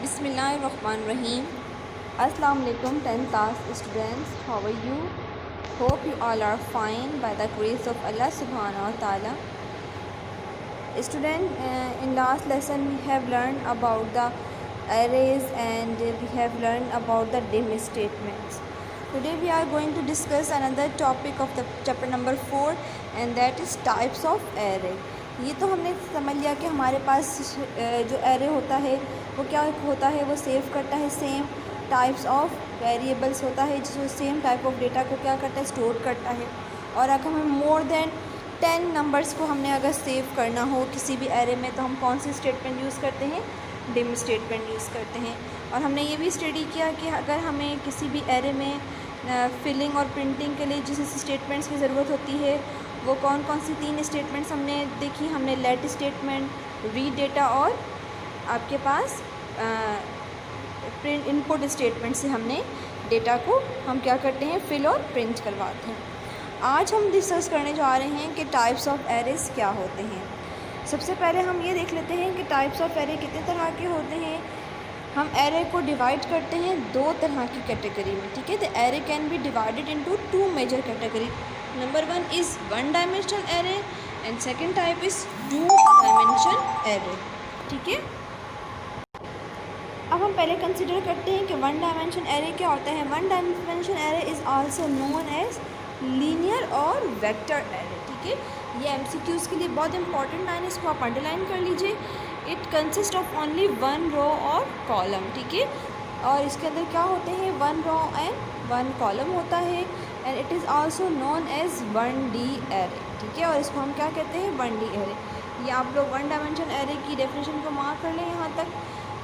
Bismillahirrahmanirrahim. Assalamu alaikum 10th class students. How are you? Hope you all are fine by the grace of Allah subhanahu wa ta'ala. Student, in last lesson we have learned about the arrays and we have learned about the dim statements. Today we are going to discuss another topic of the chapter number 4 and that is types of array. ये तो हमने समझ लिया कि हमारे पास जो array होता है वो क्या होता है, वो सेव करता है सेम टाइप्स ऑफ वेरिएबल्स होता है जो सेम टाइप ऑफ डेटा को क्या करता है, स्टोर करता है। और अगर हमें मोर देन 10 नंबर्स को हमने अगर सेव करना हो किसी भी एरे में तो हम कौन सी स्टेटमेंट यूज़ करते हैं, डिम स्टेटमेंट यूज़ करते हैं। और हमने ये भी स्टडी किया कि अगर हमें किसी भी एरे में फिलिंग और प्रिंटिंग के लिए जिस स्टेटमेंट्स की ज़रूरत होती है वो कौन कौन सी 3 स्टेटमेंट्स हमने देखी। हमने लेट स्टेटमेंट, रीड डेटा और आपके पास प्रिंट इनपुट स्टेटमेंट से हमने डेटा को हम क्या करते हैं, फिल और प्रिंट करवाते हैं। आज हम डिस्कस करने जा रहे हैं कि टाइप्स ऑफ एरेज क्या होते हैं। सबसे पहले हम ये देख लेते हैं कि टाइप्स ऑफ एरे कितने तरह के होते हैं। हम एरे को डिवाइड करते हैं 2 तरह की कैटेगरी में, ठीक है। The array can be divided into 2 major category. Number 1 is 1 dimensional array and second type is 2 dimensional array, ठीक है। अब हम पहले कंसिडर करते हैं कि 1 डायमेंशन एरे क्या होता है। 1 dimension array is also known as linear और वेक्टर एरे, ठीक है। ये एमसीक्यूज़ के लिए बहुत इंपॉर्टेंट लाइन है, इसको आप अंडरलाइन कर लीजिए। इट कंसिस्ट ऑफ ओनली 1 रो और कॉलम, ठीक है। और इसके अंदर क्या होते हैं, 1 रो एंड 1 कॉलम होता है and it is also known as 1D array, ठीक है। और इसको हम क्या कहते हैं, 1D एरे। ये आप लोग 1 डायमेंशन एरे की डेफिनेशन को मार्क कर लें यहाँ तक।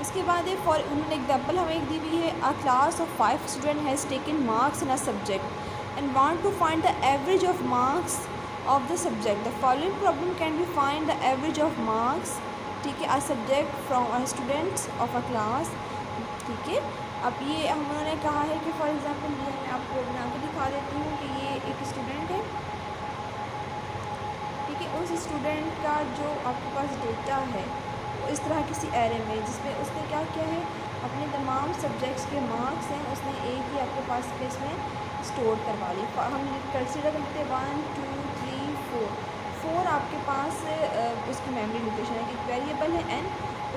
इसके बाद फॉर उन्होंने एग्जाम्पल हमें एक दी हुई है, a class of 5 student has taken marks in a subject and want to find the average of marks of the subject. The following problem can be find the average of marks, ठीक है, a subject from a students of a class, ठीक है। अब ये हम उन्होंने कहा है कि फॉर एग्ज़ाम्पल ये मैं आपको बना के दिखा देती हूँ कि ये एक स्टूडेंट है, ठीक है। उस स्टूडेंट का जो आपके पास डेटा है वो इस तरह किसी एरे में, जिसमें उसने क्या किया है, अपने तमाम सब्जेक्ट्स के मार्क्स हैं उसने एक ही आपके पास प्लेस में स्टोर करवा ली। हम कंसिडर करते हैं 1 2 3 4 आपके पास उसकी मेमोरी लोकेशन है, एक वेरिएबल है एन,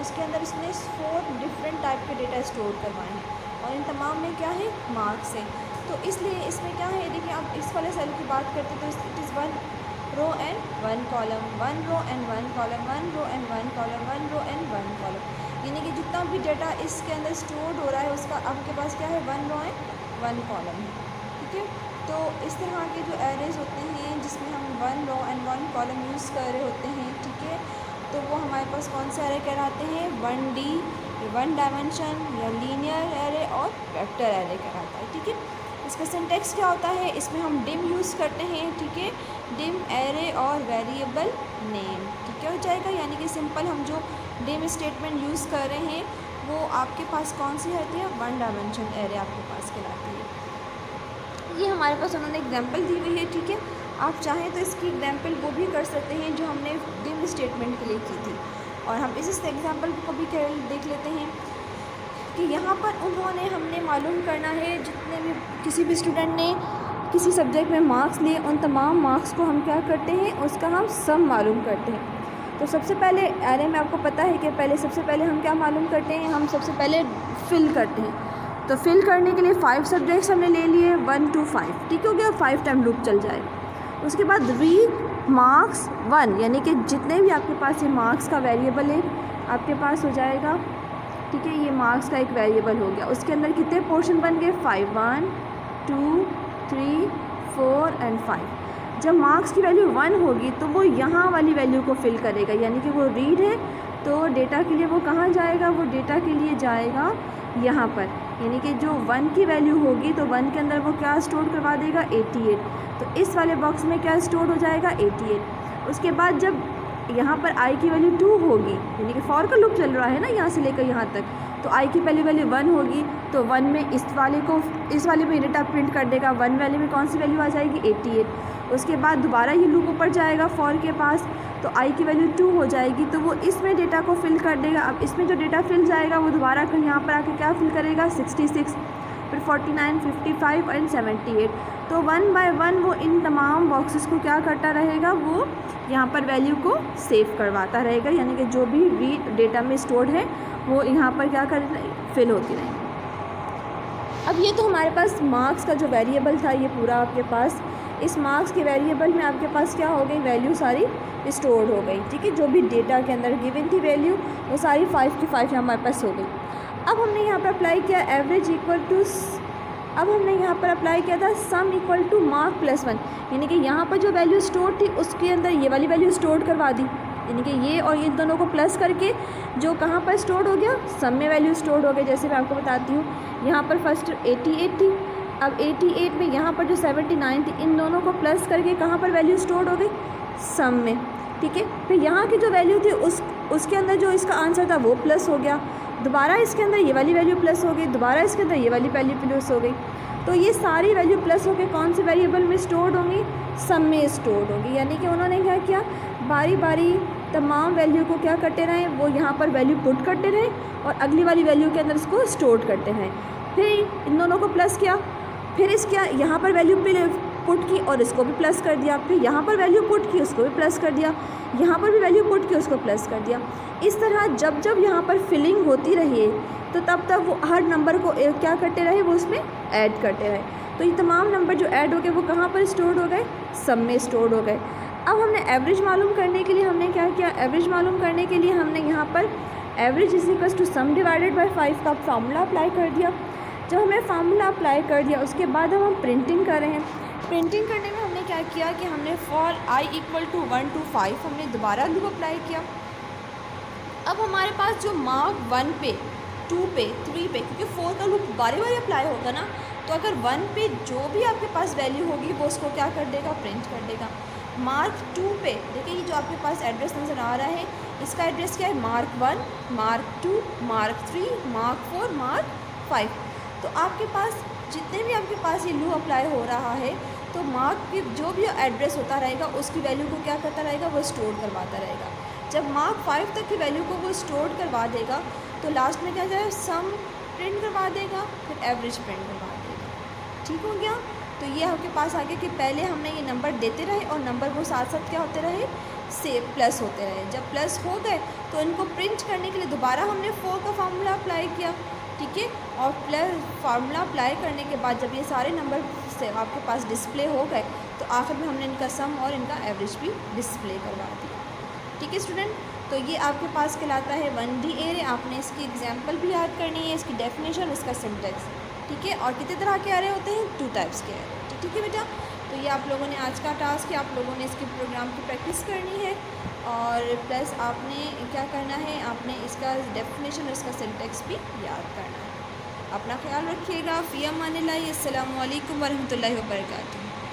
उसके अंदर उसने 4 डिफरेंट टाइप के डेटा स्टोर करवाए हैं और इन तमाम में क्या है, मार्क्स हैं। तो इसलिए इसमें क्या है, देखिए आप इस वाले सेल की बात करते हैं तो it is 1 row and 1 column, 1 row and 1 column, 1 row and 1 column, 1 row and 1 column, यानी कि जितना भी डेटा इसके अंदर स्टोर हो रहा है उसका आपके पास क्या है, 1 रो एंड 1 कॉलम है, ठीक है। तो इस तरह के जो एरेज होते हैं जिसमें हम 1 रो एंड 1 कॉलम यूज़ कर रहे होते हैं, ठीक है, तो वो हमारे पास कौन से एरे कहलाते हैं, 1D, 1 डायमेंशन या लीनियर एरे और वेक्टर एरे कहलाता है, ठीक है। इसका सिंटेक्स क्या होता है, इसमें हम डिम यूज़ करते हैं, ठीक है, डिम एरे और वेरिएबल नेम, ठीक है, हो जाएगा। यानी कि सिंपल हम जो डिम स्टेटमेंट यूज़ कर रहे हैं वो आपके पास कौन सी रहती है, 1 डायमेंशन एरे आपके पास कहलाती है। ये हमारे पास उन्होंने एग्जांपल दी हुई है, ठीक है। आप चाहें तो इसकी एग्जांपल वो भी कर सकते हैं जो हमने डिम स्टेटमेंट के लिए की थी। और हम इस एग्जांपल को भी देख लेते हैं कि यहाँ पर उन्होंने हमने मालूम करना है जितने भी किसी भी स्टूडेंट ने किसी सब्जेक्ट में मार्क्स लिए उन तमाम मार्क्स को हम क्या करते हैं, उसका हम सम मालूम करते हैं। तो सबसे पहले एरे में आपको पता है कि सबसे पहले हम क्या मालूम करते हैं, हम सबसे पहले फिल करते हैं। तो फिल करने के लिए 5 सब्जेक्ट्स हमने ले लिए, 1 to 5, ठीक हो गया, 5 टाइम लूप चल जाएगा। उसके बाद रीड मार्क्स 1, यानी कि जितने भी आपके पास ये मार्क्स का वेरिएबल है आपके पास हो जाएगा, ठीक है। ये मार्क्स का एक वेरिएबल हो गया, उसके अंदर कितने पोर्शन बन गए, 5, 1 2 3 4 एंड 5। जब मार्क्स की वैल्यू 1 होगी तो वो यहाँ वाली वैल्यू को फिल करेगा, यानी कि वो रीड है तो डेटा के लिए वो कहाँ जाएगा, वो डेटा के लिए जाएगा यहाँ पर, यानी कि जो 1 की वैल्यू होगी तो 1 के अंदर वो क्या स्टोर करवा देगा, 88। तो इस वाले बॉक्स में क्या स्टोर हो जाएगा, 88। उसके बाद जब यहाँ पर i की वैल्यू 2 होगी, यानी कि फॉर का लूप चल रहा है ना यहाँ से लेकर यहाँ तक, तो i की पहली वैल्यू 1 होगी तो 1 में इस वाले में डेटा प्रिंट कर देगा, 1 वाले में कौन सी वैल्यू आ जाएगी, 88। उसके बाद दोबारा ये लूप ऊपर जाएगा फॉर के पास, तो आई की वैल्यू 2 हो जाएगी, तो वो इसमें डेटा को फिल कर देगा। अब इसमें जो डेटा फिल जाएगा वो दोबारा यहाँ पर आके क्या फिल करेगा, 66, फिर 49, 55 एंड 78। तो 1 बाय 1 वो इन तमाम बॉक्सेस को क्या करता रहेगा, वो यहाँ पर वैल्यू को सेव करवाता रहेगा, यानी कि जो भी रीड डेटा में स्टोर्ड है वो यहाँ पर क्या कर फिल होती रहेगी। अब ये तो हमारे पास मार्क्स का जो वेरिएबल था ये पूरा आपके पास, इस मार्क्स के वेरिएबल में आपके पास क्या हो गई, वैल्यू सारी स्टोर हो गई, ठीक है। जो भी डेटा के अंदर गिवन थी वैल्यू वो सारी 5 की 5 हमारे पास हो गई। अब हमने यहाँ पर अप्लाई किया एवरेज इक्वल टू, अब हमने यहाँ पर अप्लाई किया था sum equal to mark plus 1, यानी कि यहाँ पर जो वैल्यू स्टोर थी उसके अंदर ये वाली वैल्यू स्टोर करवा दी, यानी कि ये और ये दोनों को प्लस करके जो कहाँ पर स्टोर हो गया, सम में वैल्यू स्टोर हो गई। जैसे मैं आपको बताती हूँ, यहाँ पर फर्स्ट 88 थी, अब 88 में यहाँ पर जो 79 थी, इन दोनों को प्लस करके कहाँ पर वैल्यू स्टोर हो गई, सम में, ठीक है। फिर यहाँ की जो वैल्यू थी उसके अंदर जो इसका आंसर था वो प्लस हो गया, दोबारा इसके अंदर ये वाली वैल्यू प्लस हो गई, दोबारा इसके अंदर ये वाली वैल्यू प्लस हो गई। तो ये सारी वैल्यू प्लस होकर कौन से वेरिएबल में स्टोर्ड होंगी, सम में स्टोर्ड होगी। यानी कि उन्होंने क्या किया, बारी बारी तमाम वैल्यू को क्या करते रहें, वो यहाँ पर वैल्यू पुट करते रहें और अगली वाली वैल्यू के अंदर इसको स्टोर करते रहें। फिर इन दोनों को प्लस किया, फिर इसका यहाँ पर वैल्यू पुट की और इसको भी प्लस कर दिया, फिर यहाँ पर वैल्यू पुट की उसको भी प्लस कर दिया, यहाँ पर भी वैल्यू पुट की उसको प्लस कर दिया। इस तरह जब जब यहाँ पर फिलिंग होती रही तो तब तक वो हर नंबर को क्या करते रहे, वो उसमें ऐड करते रहे। तो ये तमाम नंबर जो ऐड हो गए वो कहाँ पर स्टोर हो गए, सम में स्टोर हो गए। अब हमने एवरेज मालूम करने के लिए हमने क्या किया, एवरेज मालूम करने के लिए हमने यहाँ पर average is equal to sum divided by 5 का फार्मूला अप्लाई कर दिया। जब हमने फार्मूला अप्लाई कर दिया उसके बाद हम प्रिंटिंग कर रहे हैं। प्रिंटिंग करने में हमने क्या किया कि हमने for I equal to 1 to 5 हमने दोबारा लूप अप्लाई किया। अब हमारे पास जो मार्क 1 पे, 2 पे, 3 पे, क्योंकि 4 का लूप बारी बारी अप्लाई होगा ना, तो अगर 1 पे जो भी आपके पास वैल्यू होगी वो उसको क्या कर देगा, प्रिंट कर देगा। मार्क 2 पे देखिए ये जो आपके पास एड्रेस नज़र आ रहा है, इसका एड्रेस क्या है, mark 1, mark 2, mark 3, mark 4, mark 5। तो आपके पास जितने भी आपके पास ये लूप अप्लाई हो रहा है तो मार्क के जो भी एड्रेस होता रहेगा उसकी वैल्यू को क्या करता रहेगा, वो स्टोर करवाता रहेगा। जब मार्क 5 तक की वैल्यू को वो स्टोर करवा देगा तो लास्ट में क्या जाए, सम प्रिंट करवा देगा, फिर एवरेज प्रिंट करवा देगा। ठीक हो गया। तो ये आपके पास आगे कि पहले हमने ये नंबर देते रहे और नंबर वो साथ साथ क्या होते रहे, से प्लस होते रहे। जब प्लस हो गए तो इनको प्रिंट करने के लिए दोबारा हमने 4 का फार्मूला अप्लाई किया, ठीक है। और प्लस फार्मूला अप्लाई करने के बाद जब ये सारे नंबर से आपके पास डिस्प्ले हो गए तो आखिर में हमने इनका सम और इनका एवरेज भी डिस्प्ले करवा दिया। ठीक है स्टूडेंट, तो ये आपके पास कहलाता है 1D एरे। आपने इसकी एग्जांपल भी याद करनी है, इसकी डेफिनेशन, इसका सिंटेक्स, ठीक है। और कितने तरह के एरे होते हैं, 2 टाइप्स के एरे, ठीक है बेटा। तो ये आप लोगों ने आज का टास्क है, आप लोगों ने इसके प्रोग्राम की प्रैक्टिस करनी है और प्लस आपने क्या करना है, आपने इसका डेफिनेशन और इसका सिंटेक्स भी याद करना है। अपना ख्याल रखिएगा। फ़ी अमानिल्लाह। अस्सलामु अलैकुम वरहमतुल्लाहि वबरकातुहू।